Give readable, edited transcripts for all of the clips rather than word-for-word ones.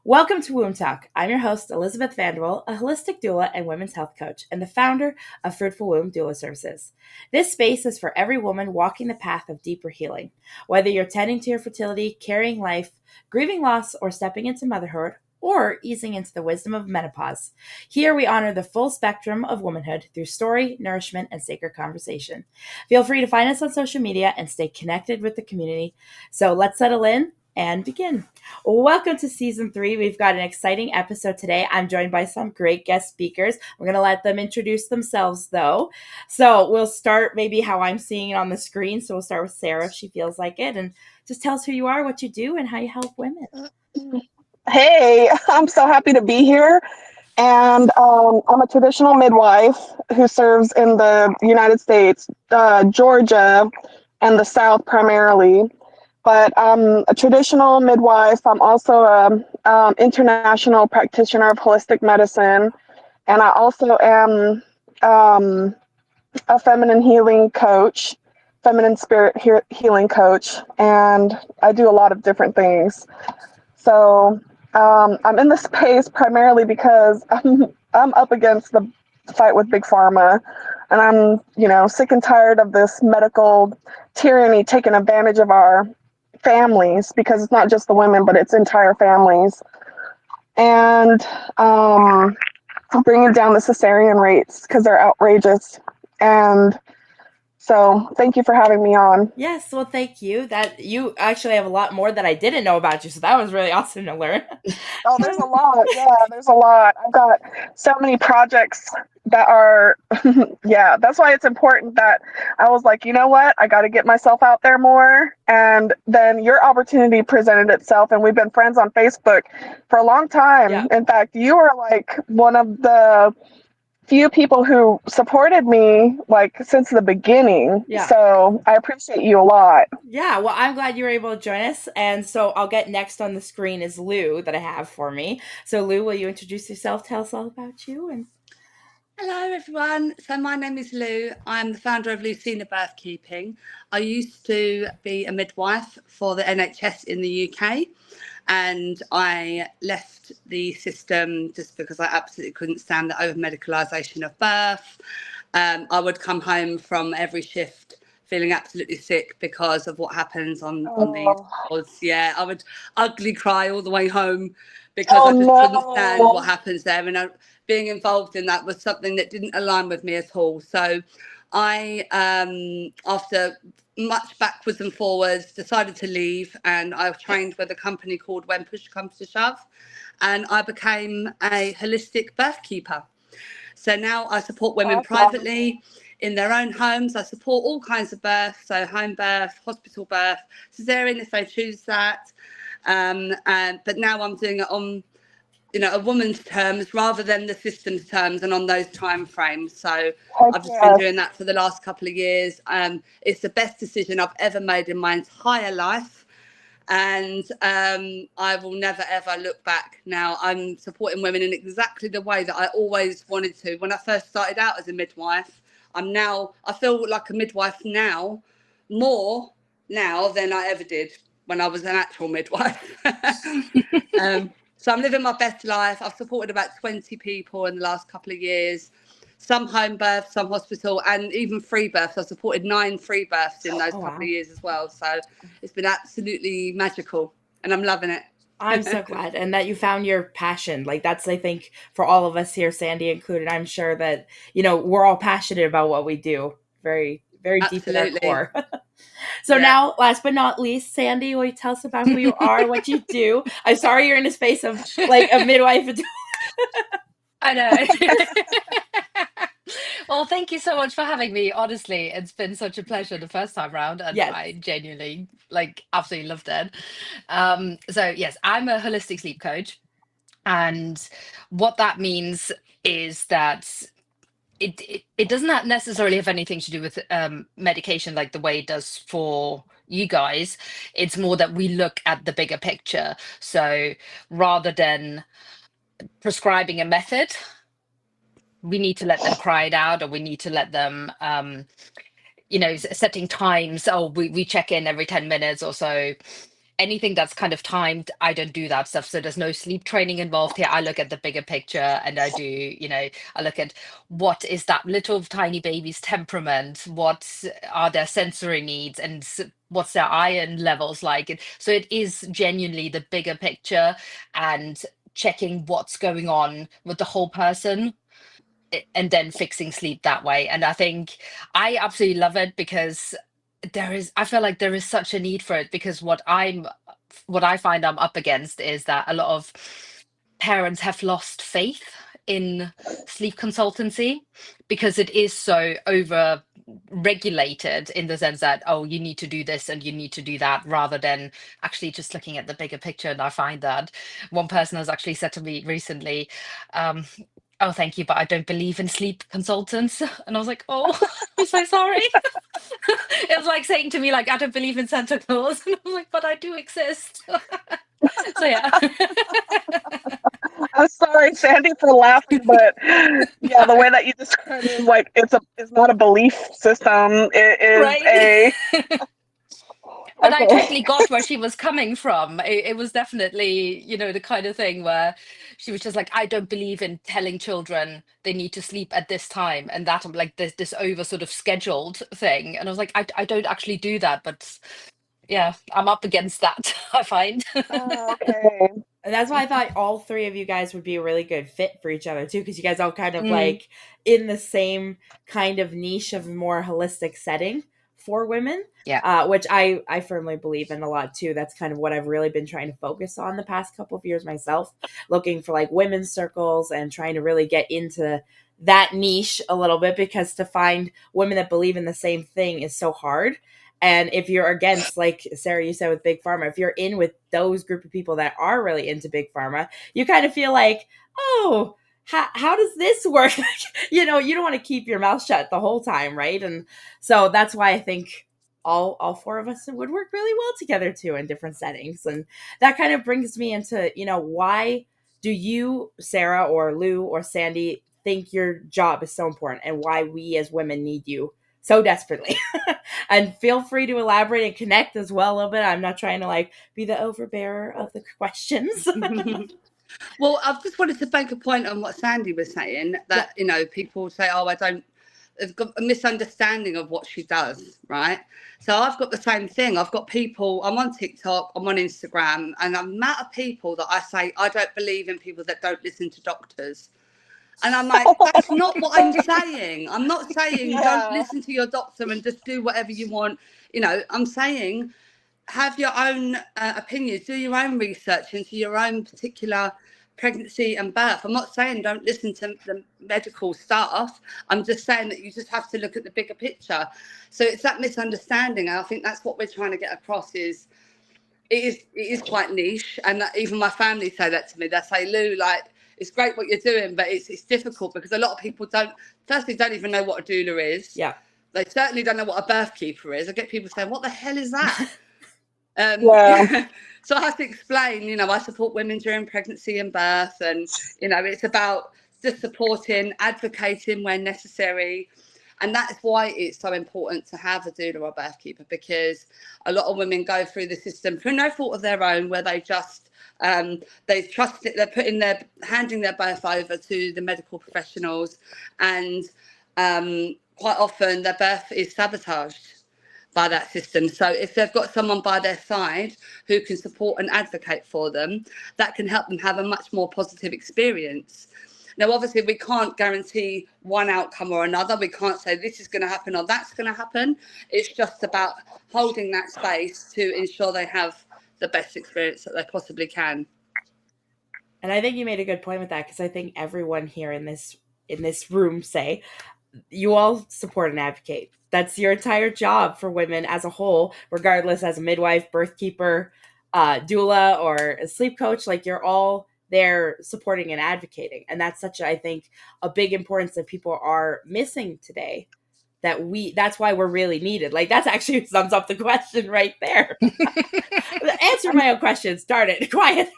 Welcome to Womb Talk. I'm your host, Elizabeth Vanderwell, a holistic doula and women's health coach, and the founder of Fruitful Womb Doula Services. This space is for every woman walking the path of deeper healing. Whether you're tending to your fertility, carrying life, grieving loss, or stepping into motherhood, or easing into the wisdom of menopause. Here we honor the full spectrum of womanhood through story, nourishment, and sacred conversation. Feel free to find us on social media and stay connected with the community. So let's settle in and begin. Welcome to season 3. We've got an exciting episode today. I'm joined by some great guest speakers. We're going to let them introduce themselves though. So we'll start maybe how I'm seeing it on the screen. So we'll start with Sarah if she feels like it, and just tell us who you are, what you do, and how you help women. Hey, I'm so happy to be here. And I'm a traditional midwife who serves in the United States, Georgia, and the South primarily. But I'm a traditional midwife. I'm also a international practitioner of holistic medicine, and I also am a feminine healing coach, feminine spirit healing coach, and I do a lot of different things. So I'm in this space primarily because I'm up against the fight with big pharma, and I'm sick and tired of this medical tyranny taking advantage of our families, because it's not just the women, but it's entire families, and bringing down the cesarean rates because they're outrageous. And so thank you for having me on. Yes, well, thank you. That you actually have a lot more that I didn't know about you, so that was really awesome to learn. Oh, there's a lot. Yeah, there's a lot. I've got so many projects that are, yeah, that's why it's important that I was like, you know what? I got to get myself out there more. And then your opportunity presented itself, and we've been friends on Facebook for a long time. Yeah. In fact, you are like one of the few people who supported me like since the beginning. Yeah. So I appreciate you a lot. Yeah, well, I'm glad you were able to join us. And so I'll get next on the screen is Lou that I have for me. So Lou, will you introduce yourself? Tell us all about you. And hello, everyone. So my name is Lou. I'm the founder of Lucina Birthkeeping. I used to be a midwife for the NHS in the UK, and I left the system just because I absolutely couldn't stand the over-medicalisation of birth. I would come home from every shift feeling absolutely sick because of what happens on these wards. Yeah, I would ugly cry all the way home because I just couldn't stand what happens there. And being involved in that was something that didn't align with me at all. So I, after much backwards and forwards, decided to leave, and I trained with a company called When Push Comes to Shove, and I became a holistic birth keeper. So now I support women privately in their own homes. I support all kinds of births, so home birth, hospital birth, cesarean if they choose that. But now I'm doing it on a woman's terms rather than the system's terms and on those time frames. So I've just been doing that for the last couple of years. It's the best decision I've ever made in my entire life. And I will never, ever look back. Now I'm supporting women in exactly the way that I always wanted to. When I first started out as a midwife, I feel like a midwife now, more now than I ever did when I was an actual midwife. So I'm living my best life. I've supported about 20 people in the last couple of years, some home births, some hospital, and even free births. I've supported 9 free births in those couple of years as well. So it's been absolutely magical, and I'm loving it. I'm so glad, and that you found your passion. Like that's, I think, for all of us here, Sandy included, I'm sure that, we're all passionate about what we do. Very, very deep in our core. So now, last but not least, Sandy, will you tell us about who you are, what you do? I'm sorry you're in a space of like a midwife. I know. Well, thank you so much for having me. Honestly, it's been such a pleasure the first time round, and Yes. I genuinely, absolutely loved it. So yes, I'm a holistic sleep coach, and what that means is that it doesn't necessarily have anything to do with medication like the way it does for you guys. It's more that we look at the bigger picture. So rather than prescribing a method, we need to let them cry it out, or we need to let them setting times. Oh, we check in every 10 minutes or so. anything that's kind of timed, I don't do that stuff. So there's no sleep training involved here. I look at the bigger picture, and I do, I look at what is that little tiny baby's temperament, what are their sensory needs, and what's their iron levels like. And so it is genuinely the bigger picture and checking what's going on with the whole person, and then fixing sleep that way. And I think I absolutely love it, because I feel like there is such a need for it, because what I find I'm up against is that a lot of parents have lost faith in sleep consultancy, because it is so over regulated, in the sense that, oh, you need to do this and you need to do that, rather than actually just looking at the bigger picture. And I find that one person has actually said to me recently, um, oh, thank you, but I don't believe in sleep consultants. And I was like, oh, I'm so sorry. It was like saying to me, like, I don't believe in Santa Claus. And I was like, but I do exist. So yeah. I'm sorry, Sandy, for laughing, but yeah, the way that you described it is like it's not a belief system. It is Right. a But I okay. totally got where she was coming from. It was definitely, the kind of thing where she was just like, I don't believe in telling children they need to sleep at this time, and that, like, this over sort of scheduled thing. And I was like, I don't actually do that, but yeah, I'm up against that, I find. Oh, okay. And that's why I thought all three of you guys would be a really good fit for each other too, because you guys all kind of Mm. like in the same kind of niche of more holistic setting for women, Yeah. which I firmly believe in a lot too. That's kind of what I've really been trying to focus on the past couple of years myself, looking for like women's circles and trying to really get into that niche a little bit, because to find women that believe in the same thing is so hard. And if you're against, like Sarah, you said with big pharma, if you're in with those group of people that are really into big pharma, you kind of feel like, oh, how does this work? You don't want to keep your mouth shut the whole time, right? And so that's why I think all four of us would work really well together too in different settings. And that kind of brings me into, why do you, Sarah or Lou or Sandy, think your job is so important, and why we as women need you so desperately? And feel free to elaborate and connect as well a little bit. I'm not trying to like be the overbearer of the questions. Well, I've just wanted to make a point on what Sandy was saying, that, people say, oh, they've got a misunderstanding of what she does, right? So I've got the same thing. I've got people, I'm on TikTok, I'm on Instagram, and the amount of people that I say, I don't believe in people that don't listen to doctors. And I'm like, that's not what I'm saying. I'm not saying don't Yeah. listen to your doctor and just do whatever you want. I'm saying have your own opinions, do your own research into your own particular pregnancy and birth. I'm not saying don't listen to the medical staff. I'm just saying that you just have to look at the bigger picture. So it's that misunderstanding. And I think that's what we're trying to get across is it is quite niche. And even my family say that to me. They say, Lou, like, it's great what you're doing, but it's difficult because a lot of people don't even know what a doula is. Yeah. They certainly don't know what a birth keeper is. I get people saying, what the hell is that? Yeah. So I have to explain, I support women during pregnancy and birth, and, it's about just supporting, advocating when necessary. And that's why it's so important to have a doula or birth keeper, because a lot of women go through the system through no fault of their own, where they just, they trust it, they're handing their birth over to the medical professionals, and quite often their birth is sabotaged by that system. So if they've got someone by their side who can support and advocate for them, that can help them have a much more positive experience. Now, obviously, we can't guarantee one outcome or another. We can't say this is going to happen or that's going to happen. It's just about holding that space to ensure they have the best experience that they possibly can. And I think you made a good point with that, because I think everyone here in this room, say, you all support and advocate. That's your entire job for women as a whole, regardless, as a midwife, birth keeper, doula, or a sleep coach. Like, you're all there supporting and advocating. And that's such, I think, a big importance that people are missing today. That's why we're really needed. Like, that's actually sums up the question right there. Answer my own question. Start it. Quiet.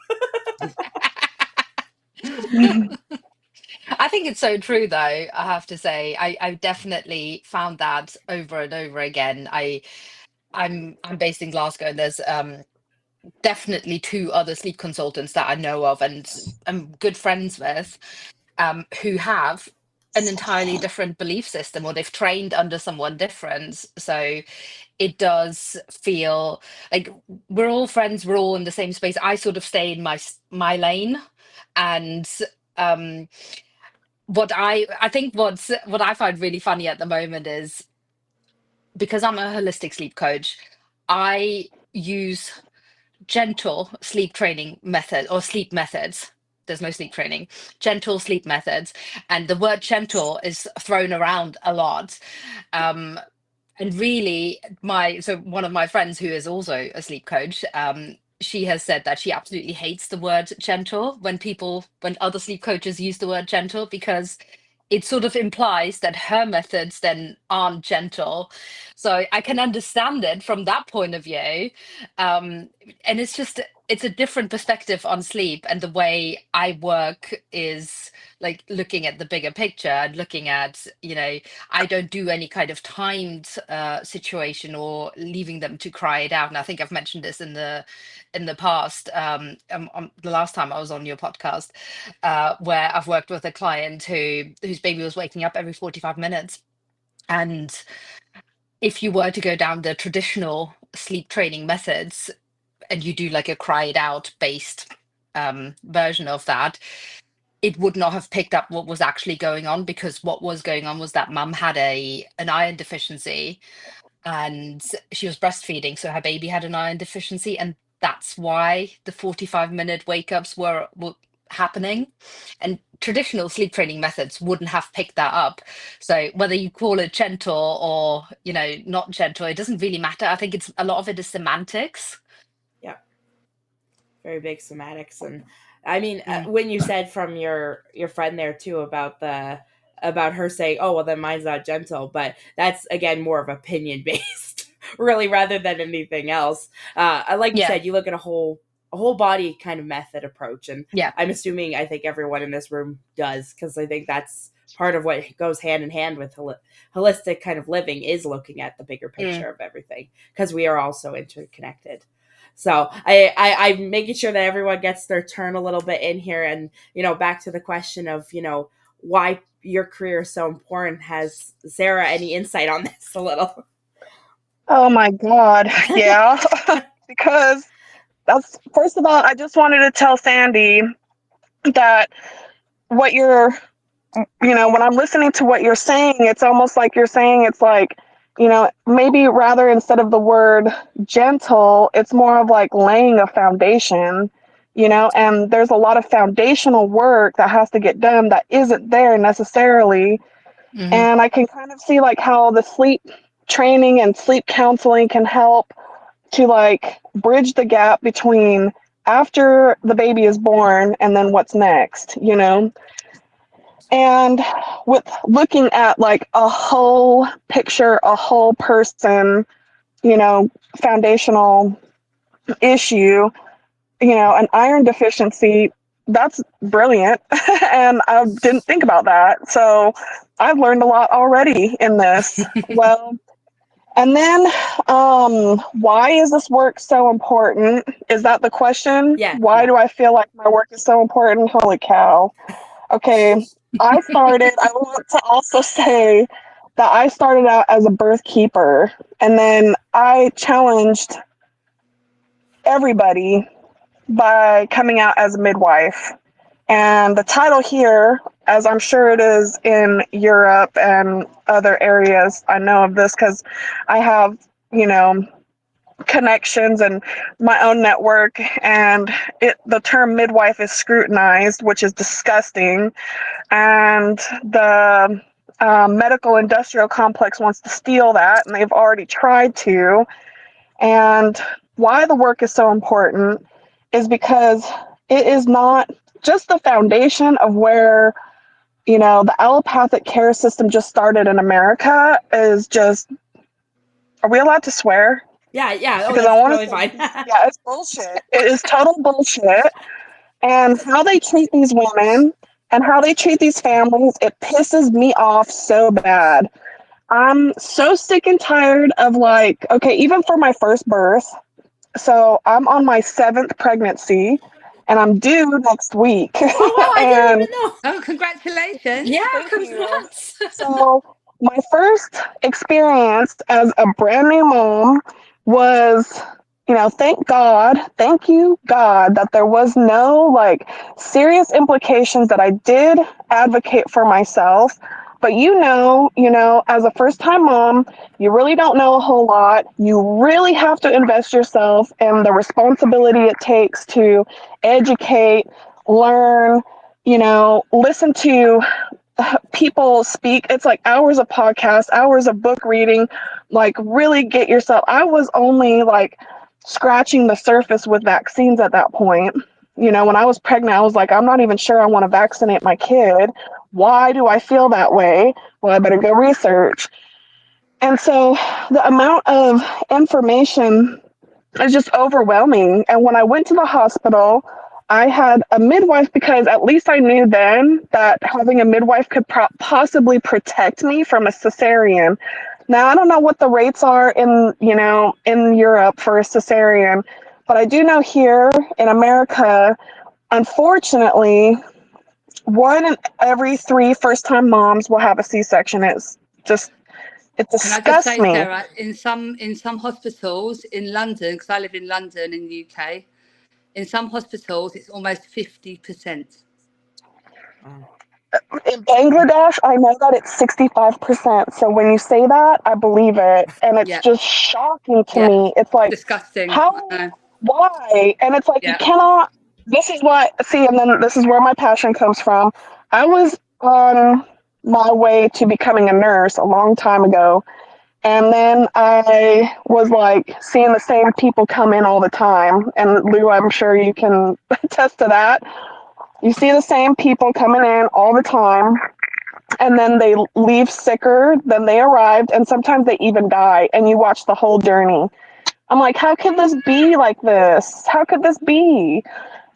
I think it's so true, though. I have to say, I've definitely found that over and over again. I'm based in Glasgow, and there's definitely two other sleep consultants that I know of and I'm good friends with, who have an entirely different belief system, or they've trained under someone different. So it does feel like we're all friends, we're all in the same space. I sort of stay in my lane, and um I think what I find really funny at the moment is, because I'm a holistic sleep coach, I use gentle sleep training method or sleep methods. There's no sleep training, gentle sleep methods. And the word gentle is thrown around a lot. Um, and really, one of my friends who is also a sleep coach, she has said that she absolutely hates the word gentle when other sleep coaches use the word gentle, because it sort of implies that her methods then aren't gentle. So I can understand it from that point of view. And it's a different perspective on sleep. And the way I work is like looking at the bigger picture and looking at, I don't do any kind of timed situation or leaving them to cry it out. And I think I've mentioned this in the past, the last time I was on your podcast, where I've worked with a client whose baby was waking up every 45 minutes. And if you were to go down the traditional sleep training methods and you do like a cry it out based version of that, it would not have picked up what was actually going on, because what was going on was that mum had an iron deficiency and she was breastfeeding, so her baby had an iron deficiency, and that's why the 45-minute wake ups were happening. And traditional sleep training methods wouldn't have picked that up. So whether you call it gentle or not gentle, it doesn't really matter. I think it's a lot of it is semantics. Yeah, very big semantics. And I mean, Mm. when you said from your friend there too about her saying, "Oh, well, then mine's not gentle," but that's again more of opinion based, really, rather than anything else. Like you Yeah. said, you look at a whole body kind of method approach, and Yeah. I think everyone in this room does, because I think that's part of what goes hand in hand with holistic kind of living, is looking at the bigger picture of everything, because we are all so interconnected. So I'm making sure that everyone gets their turn a little bit in here, and back to the question of why your career is so important. Has Sarah any insight on this a little? Oh my God. Yeah. Because that's, first of all, I just wanted to tell Sandy that what you're, when I'm listening to what you're saying, it's almost like you're saying, it's like, maybe rather instead of the word gentle, it's more of like laying a foundation, and there's a lot of foundational work that has to get done that isn't there necessarily. Mm-hmm. And I can kind of see like how the sleep training and sleep counseling can help to like bridge the gap between after the baby is born and then what's next, and with looking at like a whole picture, a whole person, foundational issue, an iron deficiency, that's brilliant. And I didn't think about that. So I've learned a lot already in this. Well, and then why is this work so important? Is that the question? Yeah. Why do I feel like my work is so important? Holy cow. Okay. I want to also say that I started out as a birth keeper, and then I challenged everybody by coming out as a midwife. And the title here, as I'm sure it is in Europe and other areas, I know of this because I have, connections and my own network, and the term midwife is scrutinized, which is disgusting. And the medical industrial complex wants to steal that, and they've already tried to. And why the work is so important is because it is not just the foundation of where, the allopathic care system just started in America is just, are we allowed to swear? Yeah. Oh, Because I that's want to totally say, fine. yeah, it's bullshit. It is total bullshit. And how they treat these women and how they treat these families, it pisses me off so bad. I'm so sick and tired of like, okay, even for my first birth, So I'm on my seventh pregnancy and I'm due next week. Oh wow, I didn't And even know. Oh, congratulations. Yeah, thank you. congrats. So my first experience as a brand new mom was, thank God, thank you, God, that there was no like serious implications, that I did advocate for myself. But as a first time mom, you really don't know a whole lot. You really have to invest yourself in the responsibility it takes to educate, learn, listen to people speak. It's like hours of podcast, hours of book reading, like really get yourself. I was only like scratching the surface with vaccines at that point. When I was pregnant, I was like, I'm not even sure I want to vaccinate my kid. Why do I feel that way? Well, I better go research. And so the amount of information is just overwhelming. And when I went to the hospital, I had a midwife, because at least I knew then that having a midwife could possibly protect me from a cesarean. Now I don't know what the rates are in Europe for a cesarean, but I do know here in America, unfortunately, one in every three first-time moms will have a C-section. Just it Can I just disgusts say, me. Sarah, in some hospitals in London, because I live in London in the UK, in some hospitals it's almost 50%. Oh. In Bangladesh, I know that it's 65%. So when you say that, I believe it. And it's Yeah, just shocking to yeah, me. It's like, disgusting. how, I know. why? And it's like, you Yeah, cannot, this is why, see, and then this is where my passion comes from. I was on my way to becoming a nurse a long time ago. And then I was like seeing the same people come in all the time. And Lou, I'm sure you can attest to that. You see the same people coming in all the time, and then they leave sicker than they arrived, and sometimes they even die, and you watch the whole journey. I'm like, how could this be like this? How could this be?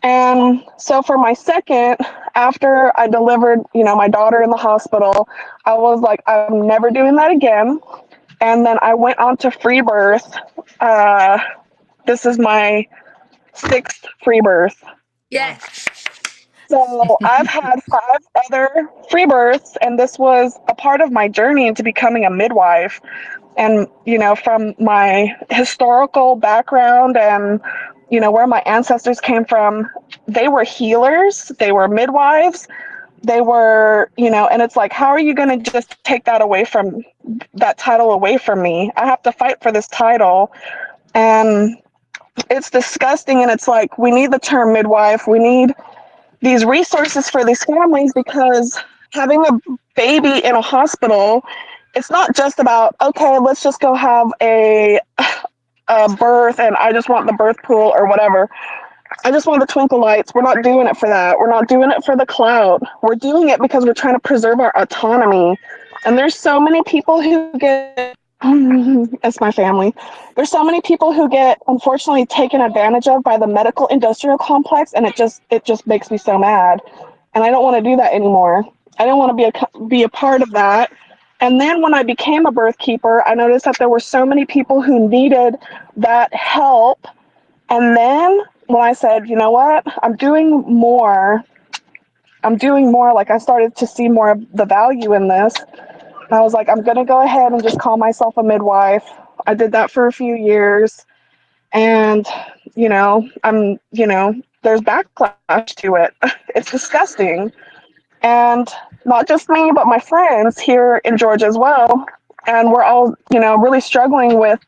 And so for my second, after I delivered, my daughter in the hospital, I was like, I'm never doing that again. And then I went on to free birth. uh, this is my sixth free birth. Wow. yes, So I've had five other free births, and this was a part of my journey into becoming a midwife. And, from my historical background and, where my ancestors came from, they were healers, they were midwives, they were, and it's like, how are you going to just take that title away from me? I have to fight for this title. And it's disgusting. And it's like, we need the term midwife. We need these resources for these families, because having a baby in a hospital, it's not just about, okay, let's just go have a birth and I just want the birth pool or whatever. I just want the twinkle lights. We're not doing it for that. We're not doing it for the clout. We're doing it because we're trying to preserve our autonomy. And there's so many people who get it's my family. There's so many people who get unfortunately taken advantage of by the medical industrial complex, and it just makes me so mad. And I don't want to do that anymore. I don't want to be a part of that. And then when I became a birth keeper, I noticed that there were so many people who needed that help. And then when I said, you know what, I'm doing more, like I started to see more of the value in this. And I was like, I'm going to go ahead and just call myself a midwife. I did that for a few years. And, there's backlash to it. It's disgusting. And not just me, but my friends here in Georgia as well. And we're all, really struggling with,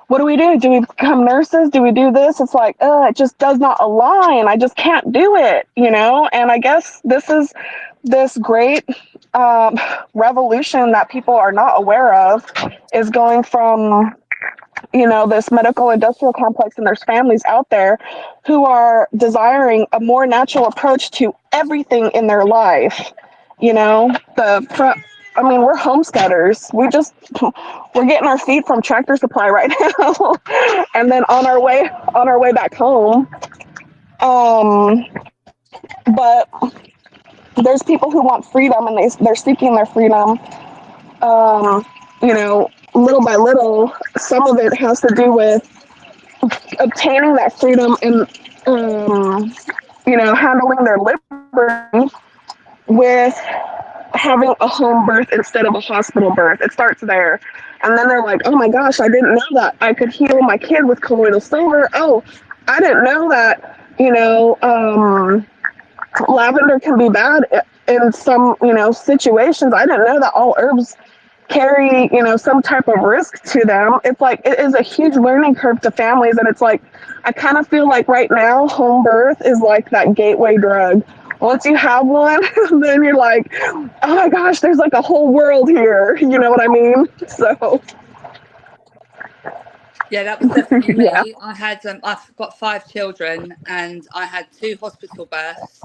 what do we do? Do we become nurses? Do we do this? It's like, it just does not align. I just can't do it. And I guess this is this great um, revolution that people are not aware of, is going from, this medical industrial complex, and there's families out there who are desiring a more natural approach to everything in their life. The front, I mean, we're homesteaders. We're getting our feed from Tractor Supply right now, and then on our way back home. But there's people who want freedom, and they're seeking their freedom. Little by little, some of it has to do with maintaining that freedom and, handling their liberty with having a home birth instead of a hospital birth. It starts there. And then they're like, oh my gosh, I didn't know that I could heal my kid with colloidal silver. Oh, I didn't know that, lavender can be bad in some, situations. I didn't know that all herbs carry, some type of risk to them. It's like it is a huge learning curve to families. And it's like, I kind of feel like right now, home birth is like that gateway drug. Once you have one, then you're like, oh my gosh, there's like a whole world here. You know what I mean? So, Yeah, that was definitely yeah. me. I've got 5 children, and I had 2 hospital births.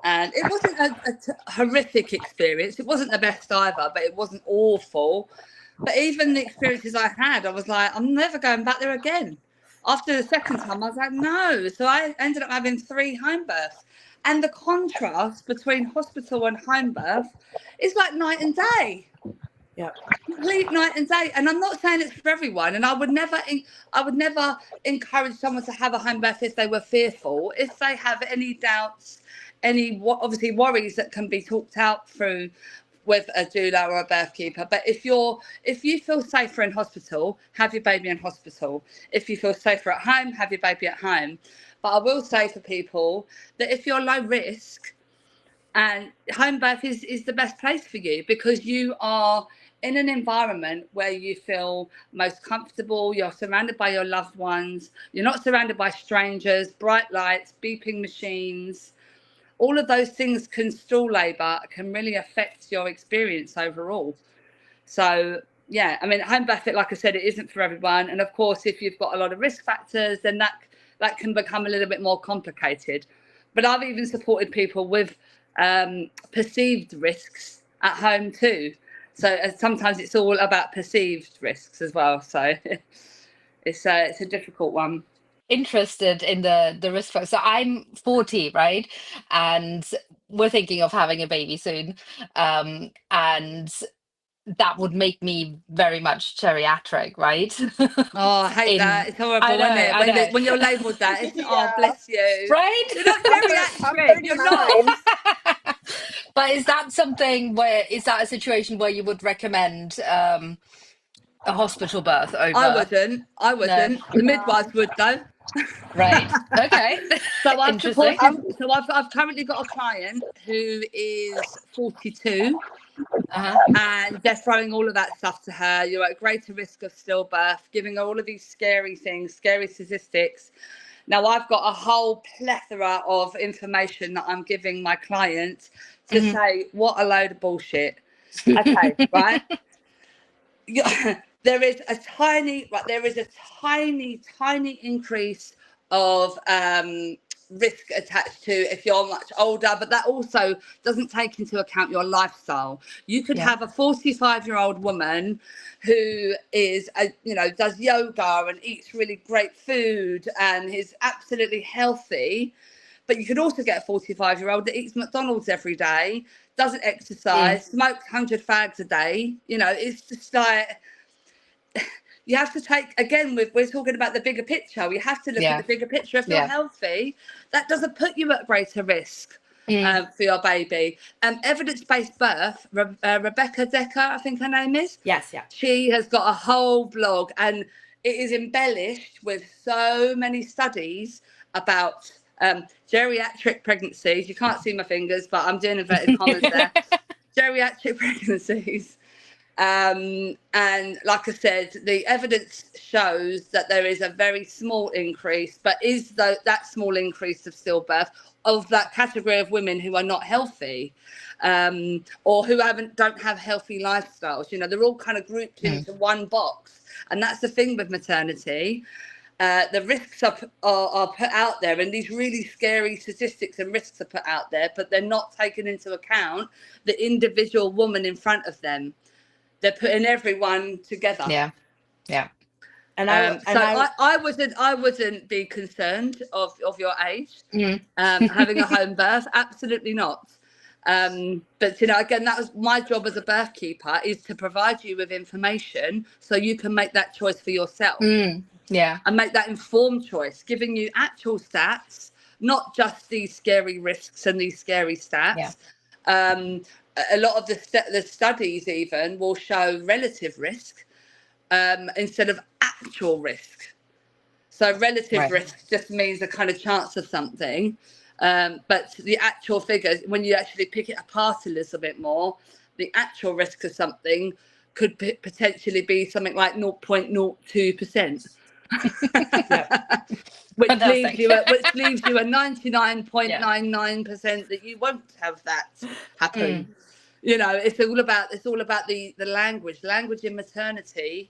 And it wasn't a horrific experience. It wasn't the best either, but it wasn't awful. But even the experiences I had, I was like, I'm never going back there again. After the second time, I was like, no. So I ended up having 3 home births. And the contrast between hospital and home birth is like night and day. Yeah. Complete night and day. And I'm not saying it's for everyone. And I would never encourage someone to have a home birth if they were fearful. If they have any doubts, obviously worries that can be talked out through with a doula or a birth keeper. But if you feel safer in hospital, have your baby in hospital. If you feel safer at home, have your baby at home. But I will say for people that if you're low risk, and home birth is the best place for you, because you are in an environment where you feel most comfortable. You're surrounded by your loved ones. You're not surrounded by strangers, bright lights, beeping machines. All of those things can stall labour, can really affect your experience overall. So, yeah, I mean, home birth, like I said, it isn't for everyone. And of course, if you've got a lot of risk factors, then that can become a little bit more complicated. But I've even supported people with perceived risks at home too. So sometimes it's all about perceived risks as well. So it's a difficult one. Interested in the risk factor. So I'm 40, right? And we're thinking of having a baby soon. And that would make me very much geriatric, right? Oh, I hate that. It's horrible, isn't it? I know. When you're labelled that, it's oh, Yeah. bless you. Right? You're not I'm geriatric. You're not. 39. But is that a situation where you would recommend a hospital birth I over? wouldn't. No. The midwives would though. Right. Okay. So I've Interesting. supported. So I've currently got a client who is 42, Uh-huh. and they're throwing all of that stuff to her. You're at greater risk of stillbirth, giving her all of these scary things, scary statistics. Now I've got a whole plethora of information that I'm giving my client to say what a load of bullshit. Okay, right? There is a tiny increase of risk attached to if you're much older, but that also doesn't take into account your lifestyle. You could have a 45-year-old woman who is does yoga and eats really great food and is absolutely healthy, but you could also get a 45-year-old that eats McDonald's every day, doesn't exercise, smokes 100 fags a day. It's just like, you have to take, again, we're talking about the bigger picture. We have to look at the bigger picture. If you're healthy, that doesn't put you at greater risk for your baby. Evidence-based birth, Rebecca Decker, I think her name is. Yes, yeah. She has got a whole blog, and it is embellished with so many studies about geriatric pregnancies. You can't see my fingers, but I'm doing inverted commas there. Geriatric pregnancies. And like I said, the evidence shows that there is a very small increase, but is that small increase of stillbirth of that category of women who are not healthy, or who don't have healthy lifestyles. They're all kind of grouped into one box, and that's the thing with maternity. The risks are put out there, and these really scary statistics and risks are put out there, but they're not taken into account the individual woman in front of them. They're putting everyone together. Yeah. And I wouldn't be concerned of your age having a home birth. Absolutely not. But again, that was my job as a birth keeper, is to provide you with information so you can make that choice for yourself. and make that informed choice, giving you actual stats, not just these scary risks and these scary stats. A lot of the studies even will show relative risk instead of actual risk. So relative risk just means a kind of chance of something. But the actual figures, when you actually pick it apart a little bit more, the actual risk of something could potentially be something like 0.02%. which leaves you at 99.99% that you won't have that happen. You know, it's all about the language in maternity.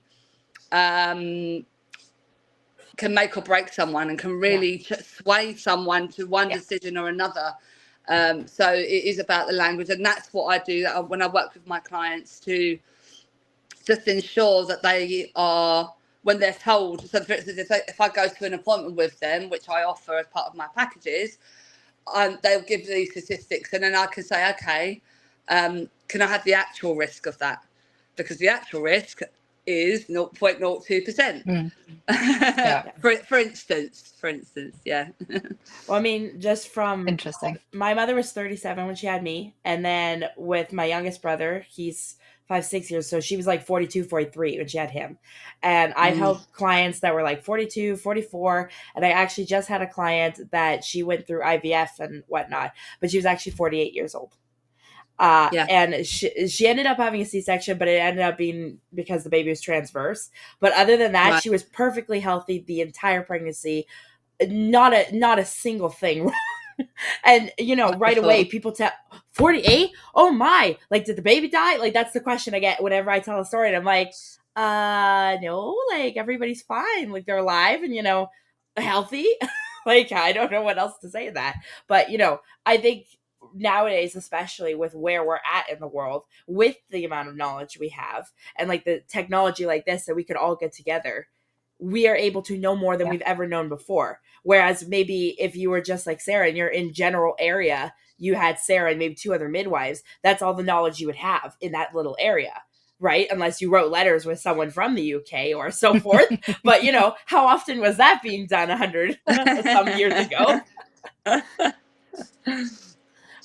Can make or break someone and can really sway someone to one decision or another. So it is about the language, and that's what I do when I work with my clients, to just ensure that they are, when they're told. So for instance, if I go to an appointment with them, which I offer as part of my packages, they'll give these statistics, and then I can say, okay, can I have the actual risk of that? Because the actual risk is 0.02%. For instance, yeah. Well, I mean, just from Interesting. My mother was 37 when she had me, and then with my youngest brother, he's 5-6 years, so she was like 42, 43 when she had him. And I've helped clients that were like 42, 44, and I actually just had a client that she went through IVF and whatnot, but she was actually 48 years old. And she ended up having a C-section, but it ended up being because the baby was transverse. But other than that, she was perfectly healthy the entire pregnancy. Not a single thing. And right away people tell 48. Oh my! Like, did the baby die? Like, that's the question I get whenever I tell a story. And I'm like, no. Like, everybody's fine. Like, they're alive and healthy. Like, I don't know what else to say to that. But I think nowadays, especially with where we're at in the world, with the amount of knowledge we have, and like the technology like this that we could all get together, we are able to know more than we've ever known before. Whereas maybe if you were just like Sarah and you're in general area, you had Sarah and maybe 2 other midwives, that's all the knowledge you would have in that little area, right? Unless you wrote letters with someone from the UK or so forth. But how often was that being done 100 some years ago?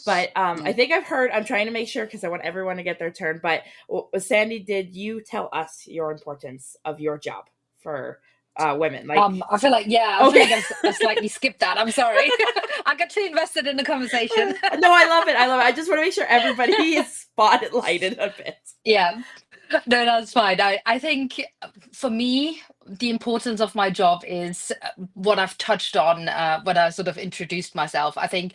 But I think I've heard, I'm trying to make sure because I want everyone to get their turn. But Sandy, did you tell us your importance of your job for women? Like, I feel like I slightly skipped that. I'm sorry. I got too invested in the conversation. No, I love it. I just want to make sure everybody is spotlighted a bit. Yeah. No, that's fine. I think for me, the importance of my job is what I've touched on when I sort of introduced myself. I think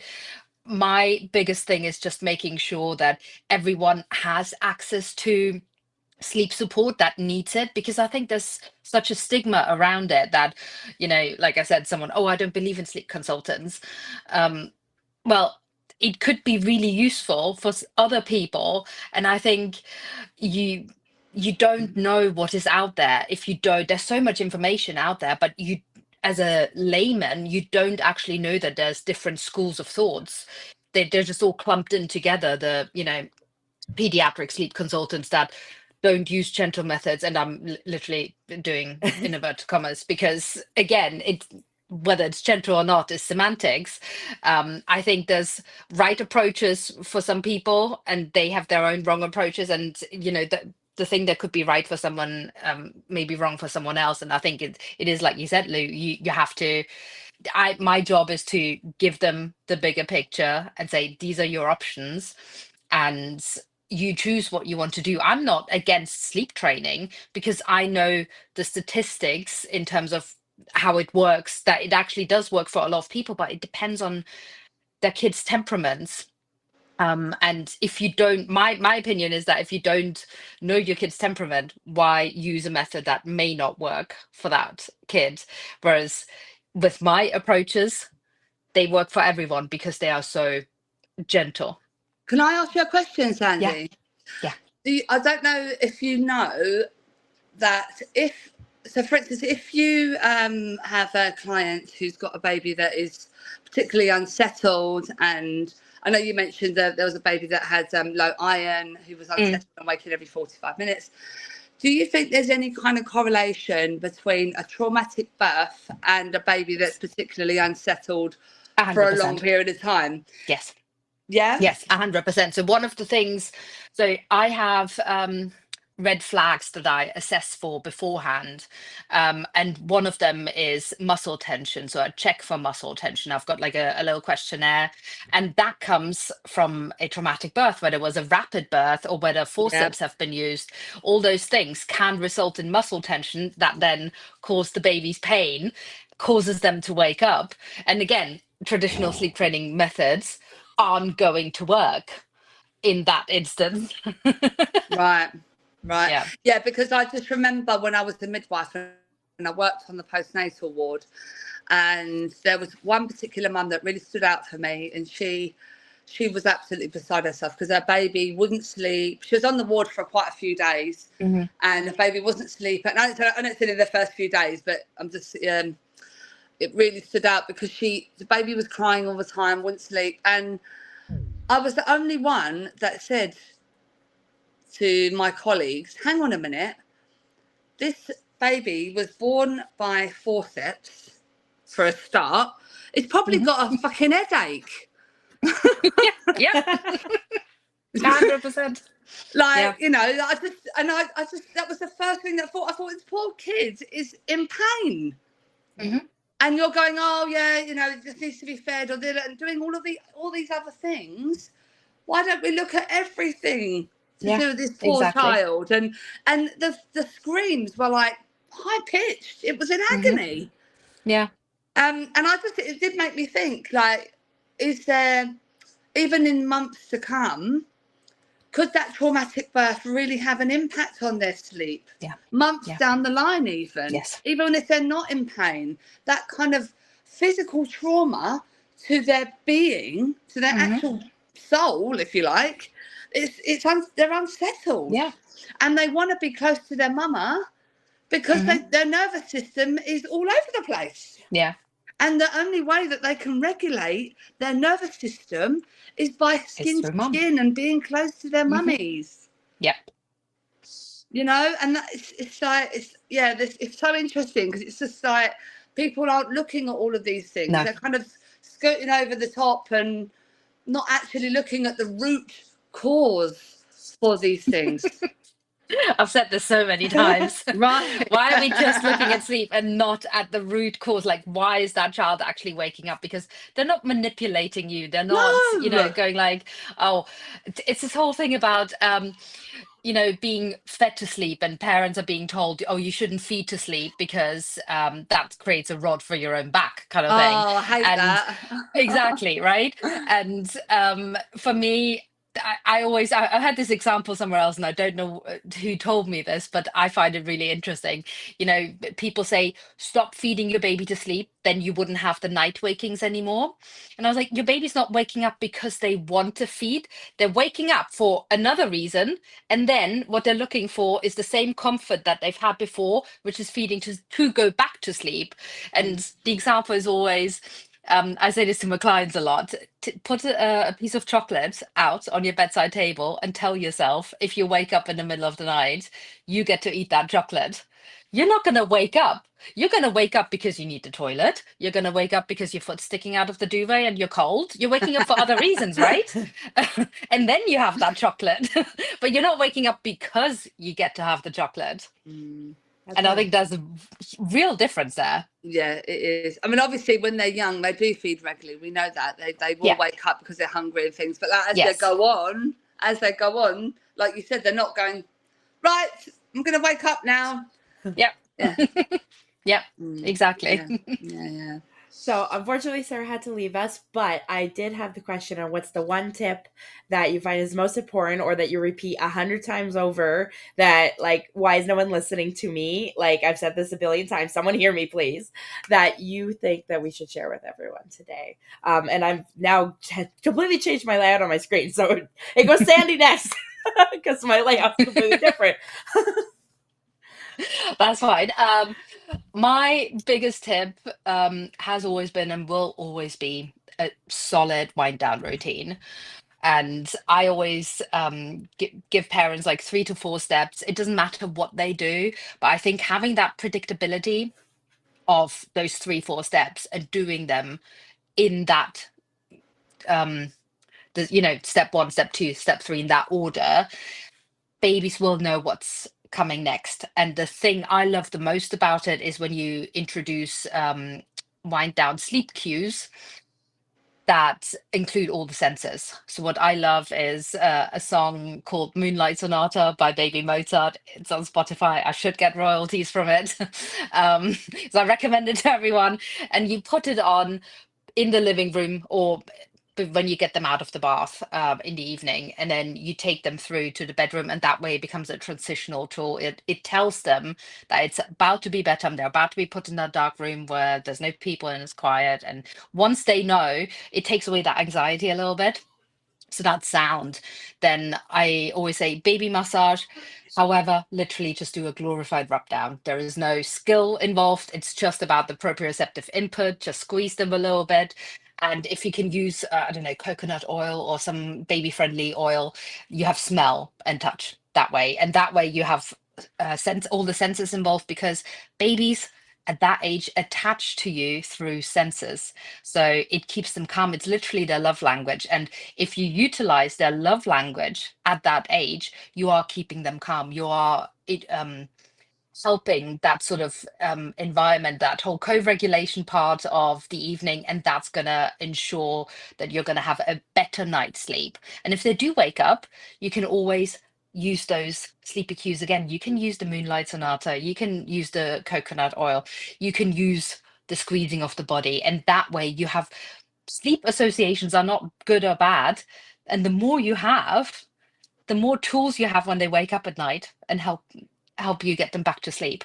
my biggest thing is just making sure that everyone has access to sleep support that needs it, because I think there's such a stigma around it that, like I said, I don't believe in sleep consultants. Well, it could be really useful for other people, and I think you don't know what is out there if you don't. There's so much information out there, but you, as a layman, you don't actually know that there's different schools of thoughts. They're just all clumped in together. The pediatric sleep consultants that don't use gentle methods, and I'm literally doing in inverted commas, because again, whether it's gentle or not is semantics. I think there's right approaches for some people, and they have their own wrong approaches, and the thing that could be right for someone may be wrong for someone else. And I think it is like you said, Lou, you have to. My job is to give them the bigger picture and say, these are your options, and you choose what you want to do. I'm not against sleep training, because I know the statistics in terms of how it works, that it actually does work for a lot of people, but it depends on their kids' temperaments. And if you don't, my opinion is that if you don't know your kid's temperament, why use a method that may not work for that kid? Whereas with my approaches, they work for everyone because they are so gentle. Can I ask you a question, Sandy? Yeah. I don't know if you know that for instance, if you have a client who's got a baby that is particularly unsettled, and I know you mentioned that there was a baby that had low iron, who was unsettled and waking every 45 minutes. Do you think there's any kind of correlation between a traumatic birth and a baby that's particularly unsettled for a long 100%. period of time? Yes. Yeah? Yes, 100%. So one of the things, so I have red flags that I assess for beforehand. And one of them is muscle tension. So I check for muscle tension. I've got like a little questionnaire, and that comes from a traumatic birth, whether it was a rapid birth or whether Yeah. forceps have been used. All those things can result in muscle tension that then cause the baby's pain, causes them to wake up. And again, traditional sleep training methods aren't going to work in that instance. Right. Right. Yeah. Yeah, because I just remember when I was the midwife and I worked on the postnatal ward, and there was one particular mum that really stood out for me, and she was absolutely beside herself because her baby wouldn't sleep. She was on the ward for quite a few days, Mm-hmm. and the baby wasn't sleeping. I don't say in the first few days, but I'm just it really stood out because the baby was crying all the time, wouldn't sleep, and I was the only one that said to my colleagues, hang on a minute, this baby was born by forceps for a start. It's probably got a fucking headache. Yeah. 100%. Like, Yeah. you know, I just that was the first thing that I thought this poor kid is in pain. Mm-hmm. And you're going, oh yeah, you know, it just needs to be fed, or doing all these other things. Why don't we look at everything to do with this poor child? And the screams were like high pitched. It was in agony. Yeah. And it did make me think, like, is there, even in months to come, could that traumatic birth really have an impact on their sleep? Yeah. Months down the line, even. Yes. Even if they're not in pain, that kind of physical trauma to their being, to their actual soul, if you like, they're unsettled. Yeah. And they want to be close to their mama because their nervous system is all over the place. Yeah. And the only way that they can regulate their nervous system is by skin to skin and being close to their mummies. Yep. You know, and it's so interesting because it's just like people aren't looking at all of these things. No. They're kind of skirting over the top and not actually looking at the root cause for these things. I've said this so many times. Right. Why are we just looking at sleep and not at the root cause? Like, why is that child actually waking up? Because they're not manipulating you. They're not, going like, oh, it's this whole thing about, being fed to sleep, and parents are being told, oh, you shouldn't feed to sleep because that creates a rod for your own back kind of thing. Oh, I hate that. Exactly, right? And for me, I had this example somewhere else, and I don't know who told me this, but I find it really interesting. People say, stop feeding your baby to sleep, then you wouldn't have the night wakings anymore. And I was like, your baby's not waking up because they want to feed. They're waking up for another reason. And then what they're looking for is the same comfort that they've had before, which is feeding to go back to sleep. And the example is always, I say this to my clients a lot, put a piece of chocolate out on your bedside table and tell yourself, if you wake up in the middle of the night, you get to eat that chocolate. You're not going to wake up. You're going to wake up because you need the toilet. You're going to wake up because your foot's sticking out of the duvet and you're cold. You're waking up for other reasons, right? And then you have that chocolate. But you're not waking up because you get to have the chocolate. And I think there's a real difference there. Yeah, it is. I mean, obviously, when they're young, they do feed regularly. We know that they will wake up because they're hungry and things. But as they go on, like you said, they're not going, right, I'm going to wake up now. Yep. Yeah. Yep. Exactly. Yeah. So unfortunately, Sarah had to leave us, but I did have the question on what's the one tip that you find is most important, or that you repeat 100 times over, that, like, why is no one listening to me? Like, I've said this a billion times. Someone hear me, please. That you think that we should share with everyone today. And I'm now completely changed my layout on my screen. So it goes Sandy next because my layout's completely different. That's fine. My biggest tip has always been and will always be a solid wind down routine. And I always give parents like 3 to 4 steps. It doesn't matter what they do, but I think having that predictability of those 3, 4 steps and doing them in that, step 1, step 2, step 3, in that order, babies will know what's coming next. And the thing I love the most about it is when you introduce wind down sleep cues that include all the senses. So what I love is a song called Moonlight Sonata by Baby Mozart. It's on Spotify. I should get royalties from it. So I recommend it to everyone. And you put it on in the living room, or when you get them out of the bath in the evening, and then you take them through to the bedroom, and that way it becomes a transitional tool. It tells them that it's about to be bedtime. They're about to be put in that dark room where there's no people and it's quiet. And once they know, it takes away that anxiety a little bit. So that sound. Then I always say baby massage. However, literally just do a glorified rub down. There is no skill involved. It's just about the proprioceptive input. Just squeeze them a little bit. And if you can use, I don't know, coconut oil or some baby friendly oil, you have smell and touch that way. And that way you have all the senses involved, because babies at that age attach to you through senses. So it keeps them calm. It's literally their love language. And if you utilize their love language at that age, you are keeping them calm. You are helping that sort of environment, that whole co-regulation part of the evening, and that's going to ensure that you're going to have a better night's sleep. And if they do wake up, you can always use those sleepy cues again. You can use the Moonlight Sonata, you can use the coconut oil, you can use the squeezing of the body, and that way you have sleep associations are not good or bad. And the more you have, the more tools you have when they wake up at night and help you get them back to sleep.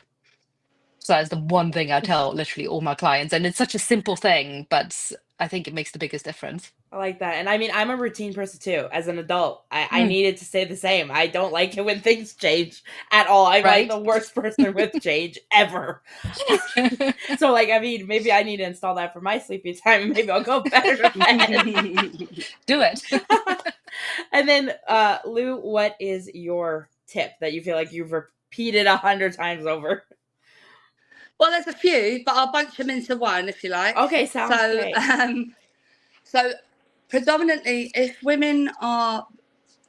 So that's the one thing I tell literally all my clients. And it's such a simple thing, but I think it makes the biggest difference. I like that. And I mean, I'm a routine person too. As an adult, I needed to stay the same. I don't like it when things change at all. I'm like Right? the worst person with change ever. So, like, I mean, maybe I need to install that for my sleepy time, and maybe I'll go better to bed. Do it. And then, Lou, what is your tip that you feel like you've repeated 100 times over? Well, there's a few, but I'll bunch them into one if you like. Okay, sounds great. So predominantly, if women are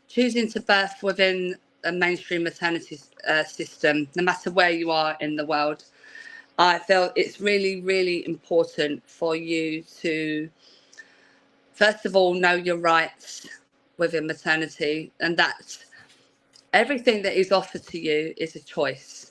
choosing to birth within a mainstream maternity system, no matter where you are in the world, I feel it's really, really important for you to, first of all, know your rights within maternity, and that everything that is offered to you is a choice.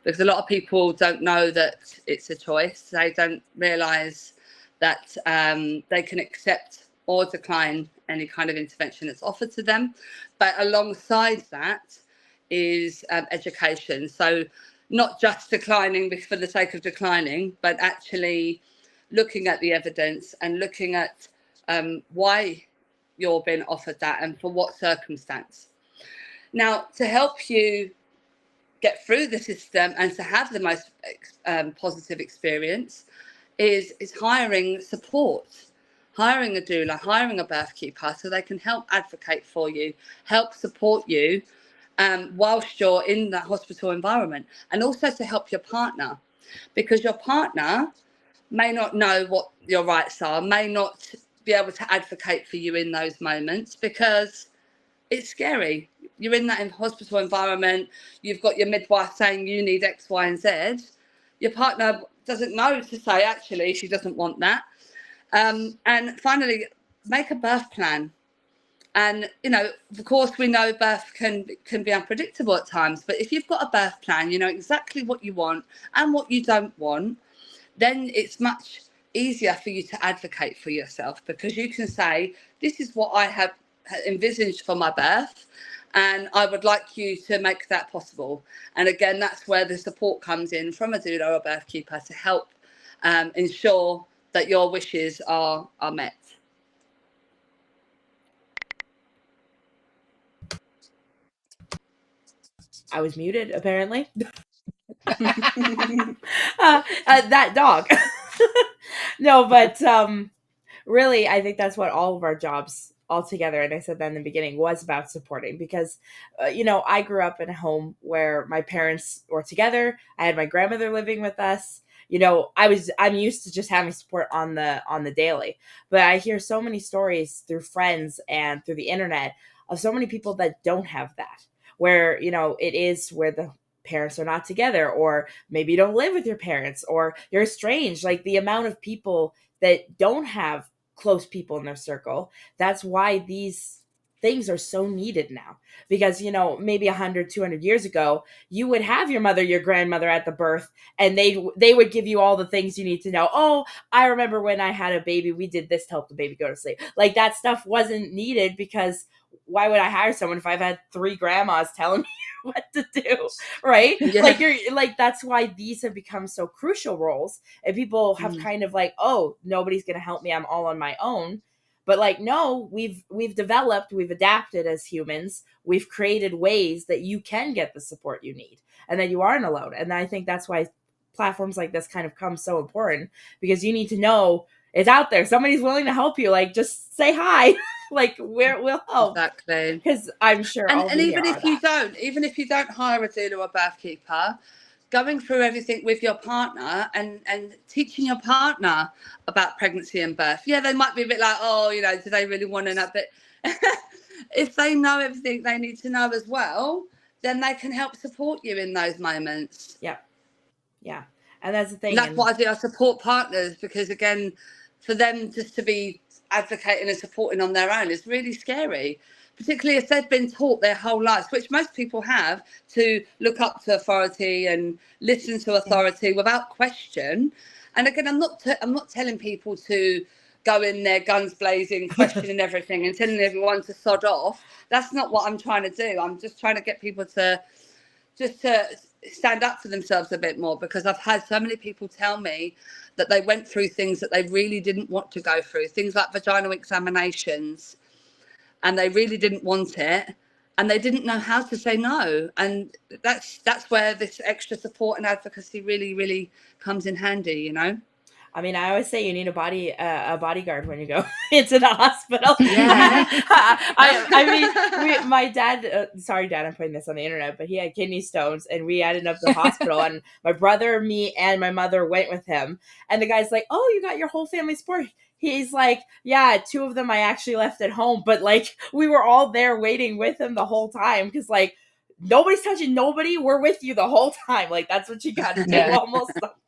Because a lot of people don't know that it's a choice. They don't realise that they can accept or decline any kind of intervention that's offered to them. But alongside that is education. So not just declining for the sake of declining, but actually looking at the evidence and looking at why you're being offered that and for what circumstance. Now, to help you get through the system and to have the most positive experience is hiring support, hiring a doula, hiring a birth keeper, so they can help advocate for you, help support you whilst you're in that hospital environment, and also to help your partner, because your partner may not know what your rights are, may not be able to advocate for you in those moments, because it's scary. You're in that hospital environment, you've got your midwife saying you need X, Y, and Z. Your partner doesn't know to say, actually, she doesn't want that. And finally, make a birth plan. And, you know, of course, we know birth can be unpredictable at times, but if you've got a birth plan, you know exactly what you want and what you don't want, then it's much easier for you to advocate for yourself, because you can say, this is what I have envisaged for my birth, and I would like you to make that possible. And again, that's where the support comes in from a doula or a birth keeper to help ensure that your wishes are met. I was muted, apparently. That dog. No, but really, I think that's what all of our jobs all together, and I said that in the beginning, was about supporting because, I grew up in a home where my parents were together. I had my grandmother living with us. I'm used to just having support on the daily, but I hear so many stories through friends and through the internet of so many people that don't have that, where, it is where the parents are not together, or maybe you don't live with your parents, or you're estranged. Like the amount of people that don't have close people in their circle. That's why these things are so needed now, because maybe 100, 200 years ago, you would have your mother, your grandmother at the birth, and they would give you all the things you need to know. Oh, I remember when I had a baby, we did this to help the baby go to sleep. Like that stuff wasn't needed, because why would I hire someone if I've had 3 grandmas telling me what to do, right? Yeah. Like that's why these have become so crucial roles, and people have kind of like, oh, nobody's gonna help me, I'm all on my own. But like, no, we've developed, we've adapted as humans, we've created ways that you can get the support you need, and that you aren't alone. And I think that's why platforms like this kind of come so important, because you need to know it's out there, somebody's willing to help you. Like, just say hi. Like, we'll help. Exactly. Because I'm sure and even if you don't hire a doula or birth keeper, going through everything with your partner and teaching your partner about pregnancy and birth. Yeah, they might be a bit like, oh, do they really want to know? But if they know everything they need to know as well, then they can help support you in those moments. Yeah. And that's the thing. And that's what I do. I support partners, because again, for them just to be advocating and supporting on their own is really scary, particularly if they've been taught their whole lives, which most people have, to look up to authority and listen to authority without question. And again, I'm not telling people to go in there guns blazing, questioning everything and telling everyone to sod off. That's not what I'm trying to do. I'm just trying to get people to stand up for themselves a bit more, because I've had so many people tell me that they went through things that they really didn't want to go through, things like vaginal examinations, and they really didn't want it, and they didn't know how to say no. And that's where this extra support and advocacy really, really comes in handy, I mean, I always say you need a bodyguard when you go into the hospital. Yeah. I mean, my dad, sorry, Dad, I'm putting this on the internet, but he had kidney stones, and we ended up in the hospital, and my brother, me, and my mother went with him. And the guy's like, oh, you got your whole family support. He's like, yeah, 2 of them I actually left at home, but like, we were all there waiting with him the whole time, because like, nobody's touching nobody. We're with you the whole time. Like, that's what you got to do almost sometimes.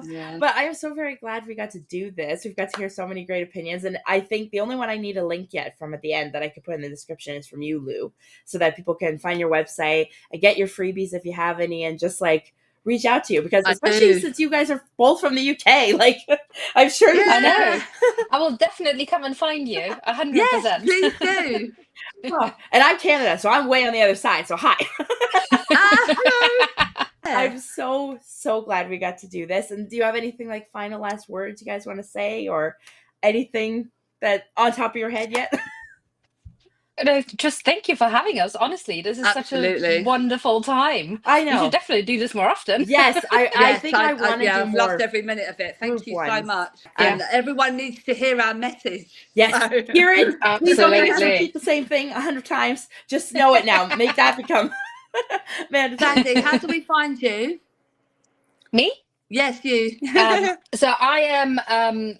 Yeah. But I am so very glad we got to do this. We've got to hear so many great opinions. And I think the only one I need a link yet from at the end that I could put in the description is from you, Lou, so that people can find your website and get your freebies if you have any, and just like reach out to you, because especially since you guys are both from the UK, like I'm sure I know. I will definitely come and find you 100%. Yes, please do. And I'm Canada, so I'm way on the other side. So hi. Hello. I'm so glad we got to do this. And do you have anything like final last words you guys want to say, or anything that on top of your head yet? No, just thank you for having us. Honestly, this is such a wonderful time. I know. You should definitely do this more often. Yes, I think I want to do I've more. loved every minute of it. Thank you so much. And everyone needs to hear our message. Yes, hear it. Absolutely. Please don't make us repeat the same thing 100 times. Just know it now. Make that become... Sandy, how do we find you? Me? Yes, you. So I am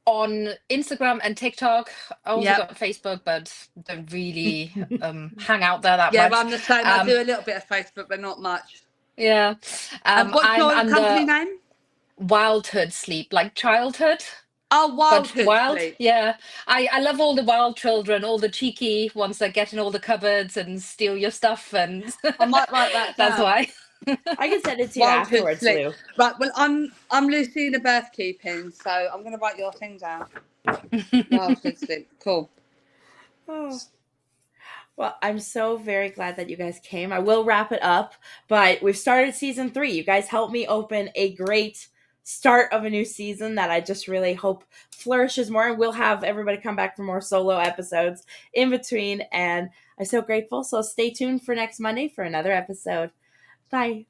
on Instagram and TikTok. I also got Facebook, but don't really hang out there that much. Yeah, well, I'm the same. I do a little bit of Facebook, but not much. Yeah. And what's your company name? Wildhood Sleep, like childhood. Oh, Wildhood Sleep. Yeah. I love all the wild children, all the cheeky ones that get in all the cupboards and steal your stuff. And I might write that down. That's why. I can send it to you afterwards, Lou. Right, well, I'm Lucina Birth Keeping, so I'm going to write your thing down. Wildhood Sleep. Cool. Oh. Well, I'm so very glad that you guys came. I will wrap it up, but we've started season 3. You guys helped me open a great start of a new season that I just really hope flourishes more, and we'll have everybody come back for more solo episodes in between, and I'm so grateful. So stay tuned for next Monday for another episode. Bye.